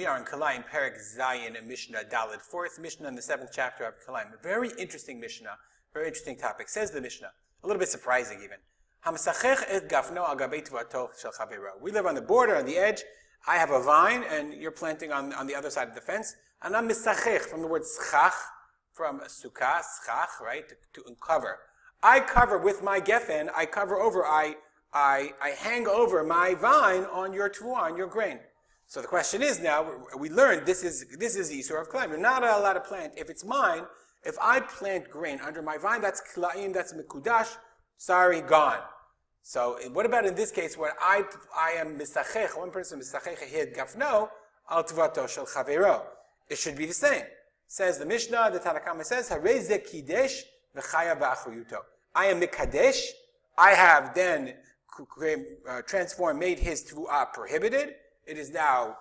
We are in Kilayim, Perek Zayin, and Mishnah Daled, fourth Mishnah in the seventh chapter of Kilayim. A very interesting Mishnah, very interesting topic. Says the Mishnah, a little bit surprising even. We live on the border, on the edge. I have a vine, and you're planting on the other side of the fence. And I'm misachech, from the word schach, from sukkah, schach, right, to uncover. I cover with my geffen, I cover over, I hang over my vine on your tevuah, on your grain. So the question is now, we learned this is the Yisur of Kilayim. You're not allowed to plant. If it's mine, if I plant grain under my vine, that's Kilayim, that's Mekudash, sorry, gone. So what about in this case where I am misachech, one person misachech hid gafno, al tvato shel chavero. It should be the same. Says the Mishnah, the Tanna Kamma says, Harei ze kidesh v'chaya b'achriyuto. I am mikadesh, I have then transformed, made his tevuah prohibited. It is now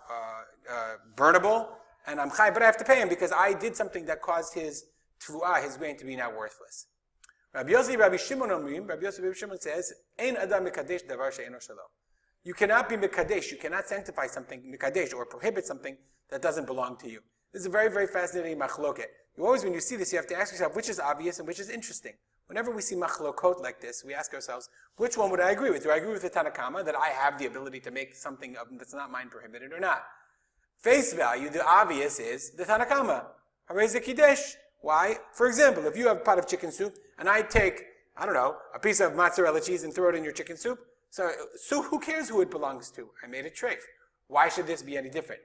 burnable, and I'm chay, but I have to pay him because I did something that caused his tevuah, his grain, to be now worthless. Rabbi Shimon says, Ein adam mikadesh davar she'eno shelo. You cannot be mikadesh, you cannot sanctify something, mikadesh, or prohibit something that doesn't belong to you. This is a very, very fascinating machloket. When you see this, you have to ask yourself which is obvious and which is interesting. Whenever we see machlokot like this, we ask ourselves, which one would I agree with? Do I agree with the Tanna Kamma that I have the ability to make something that's not mine prohibited or not? Face value, the obvious is the Tanna Kamma. Harei ze kidesh. Why? For example, if you have a pot of chicken soup and I take, a piece of mozzarella cheese and throw it in your chicken soup, so who cares who it belongs to? I made a treif. Why should this be any different?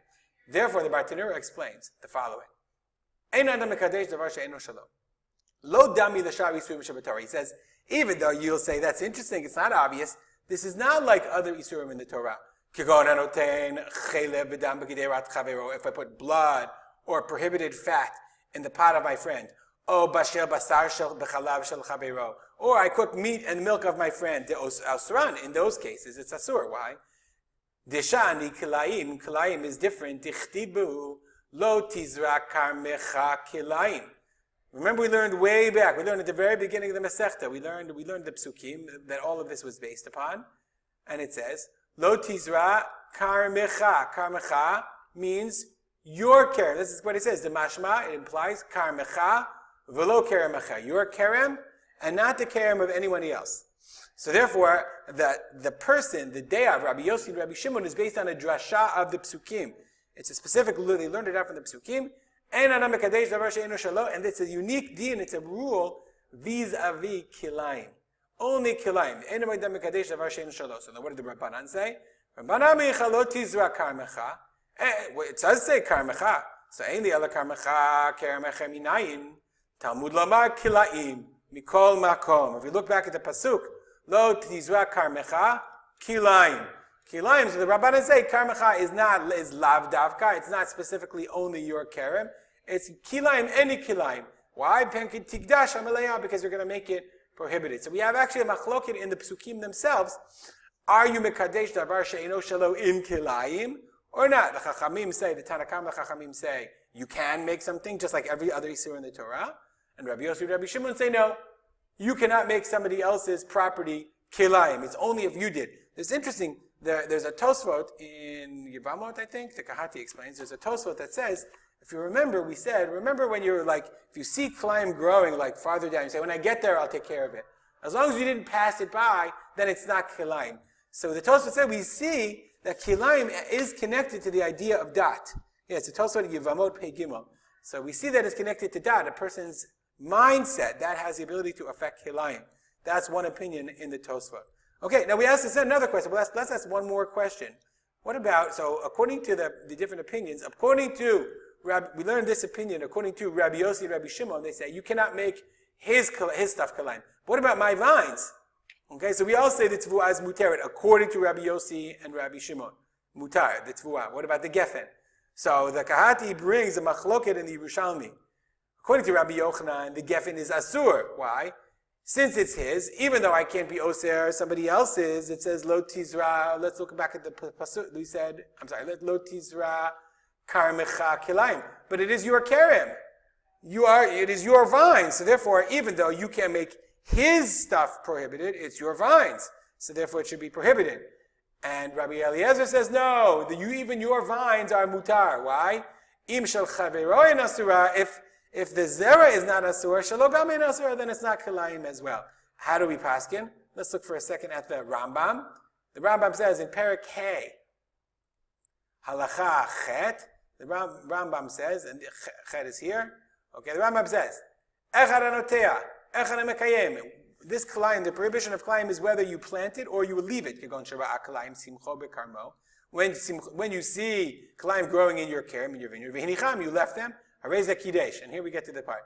Therefore, the Bartanura explains the following. Ein adam mekadesh davar she'eno shelo. Lo dami l'shar isurim shebetorah. He says, even though you'll say that's interesting, it's not obvious, this is not like other isurim in the Torah. If I put blood or prohibited fat in the pot of my friend, or I cook meat and milk of my friend, in those cases it's asur. Why? Deshani kilayim. Kilayim is different. Dichtibu lo tizra karmecha kilayim. Remember, we learned way back. We learned at the very beginning of the Masechta. We learned the psukim that all of this was based upon, and it says lo tizra karmecha. Karmecha means your kerem. This is what it says. The mashma, it implies karmecha velo keremecha. Your kerem and not the kerem of anybody else. So therefore, the person, the day of Rabbi Yossi and Rabbi Shimon is based on a drasha of the psukim. It's a specific rule. They learned it out from the psukim. And it's a unique din, it's a rule vis-a-vis kilayim. Only kilayim. So what did the Rabbanan say? It does say karmecha. So ain't the other karmecha, karmecha minayin. Talmud lamar kilayim. Mikol makom. If you look back at the pasuk, lo tizra karmecha, kilayim. Kilayim, so the Rabbanan say karmecha is lav davka. It's not specifically only your kerem. It's kilayim, any kilayim. Why? Because you're going to make it prohibited. So we have actually a machloket in the psukim themselves. Are you mekadesh davar she'eno shelo in kilayim or not? The Chachamim say, the Tanna Kamma Chachamim say, you can make something just like every other Isur in the Torah. And Rabbi Yossi and Rabbi Shimon say, no, you cannot make somebody else's property kilayim. It's only if you did. It's interesting. There's a Tosfot in Yevamot, I think, the Kahati explains, there's a Tosfot that says, if you remember, we said, remember when you're like, if you see Kilayim growing like farther down, you say, when I get there, I'll take care of it. As long as you didn't pass it by, then it's not Kilayim. So the Tosfot said, we see that Kilayim is connected to the idea of dat. Yes, the Tosfot Yevamot Pei Gimel. So we see that it's connected to dat, a person's mindset, that has the ability to affect Kilayim. That's one opinion in the Tosfot. Okay, now we asked another question. Well, let's ask one more question. What about, so according to the different opinions, according to, we learned this opinion, according to Rabbi Yossi and Rabbi Shimon, they say, you cannot make his stuff kilayim. What about my vines? Okay, so we all say the tevuah is muteret, according to Rabbi Yossi and Rabbi Shimon. Mutar, the tevuah. What about the geffen? So the Kahati brings a machloket in the Yerushalmi. According to Rabbi Yochanan, the geffen is asur. Why? Since it's his, even though I can't be oser, somebody else's, it says lo tizra. Let's look back at the pasuk. We said, lo tizra karmecha kilayim. But it is your kerem. It is your vine. So therefore, even though you can't make his stuff prohibited, it's your vines. So therefore, it should be prohibited. And Rabbi Eliezer says, no, even your vines are mutar. Why? Im shel chaveroin asura. If the zera is not asur, shelo gamin asura, then it's not kilayim as well. How do we paskin? Let's look for a second at the Rambam. The Rambam says in Perek Hey, Halacha Chet, the Rambam says, and Chet is here. Okay, the Rambam says, Echad anotea, Echad mekayem. This kilayim, the prohibition of kilayim is whether you plant it or you will leave it. When you see kilayim growing in your kerem, in your vineyard, v'hinicham, you left them. Harei kidesh. And here we get to the part.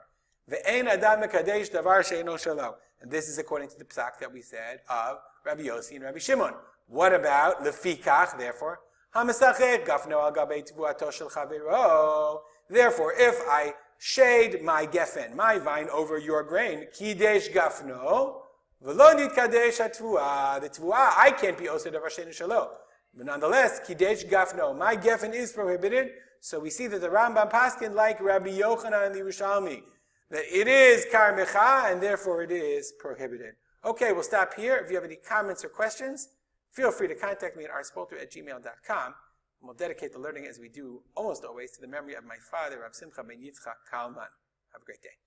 Ve'ein adam mekadesh davar she'eno shelo. And this is according to the psak that we said of Rabbi Yossi and Rabbi Shimon. What about lefikach? Therefore, hamasachet gafno al gabei tvuato shel chaviro. Therefore, if I shade my gefen, my vine, over your grain, kidesh gafno, v'lo nitkadesh hatvua. The tvua, I can't be osed davar she'eno shelo. But nonetheless, kidesh gafno, my gefen is prohibited. So we see that the Rambam paskin like Rabbi Yochanan and the Yerushalmi, that it is karmecha and therefore it is prohibited. Okay, we'll stop here. If you have any comments or questions, feel free to contact me at rspolter@gmail.com. And we'll dedicate the learning, as we do almost always, to the memory of my father, Harav Simcha ben Yitzchak Kalman. Have a great day.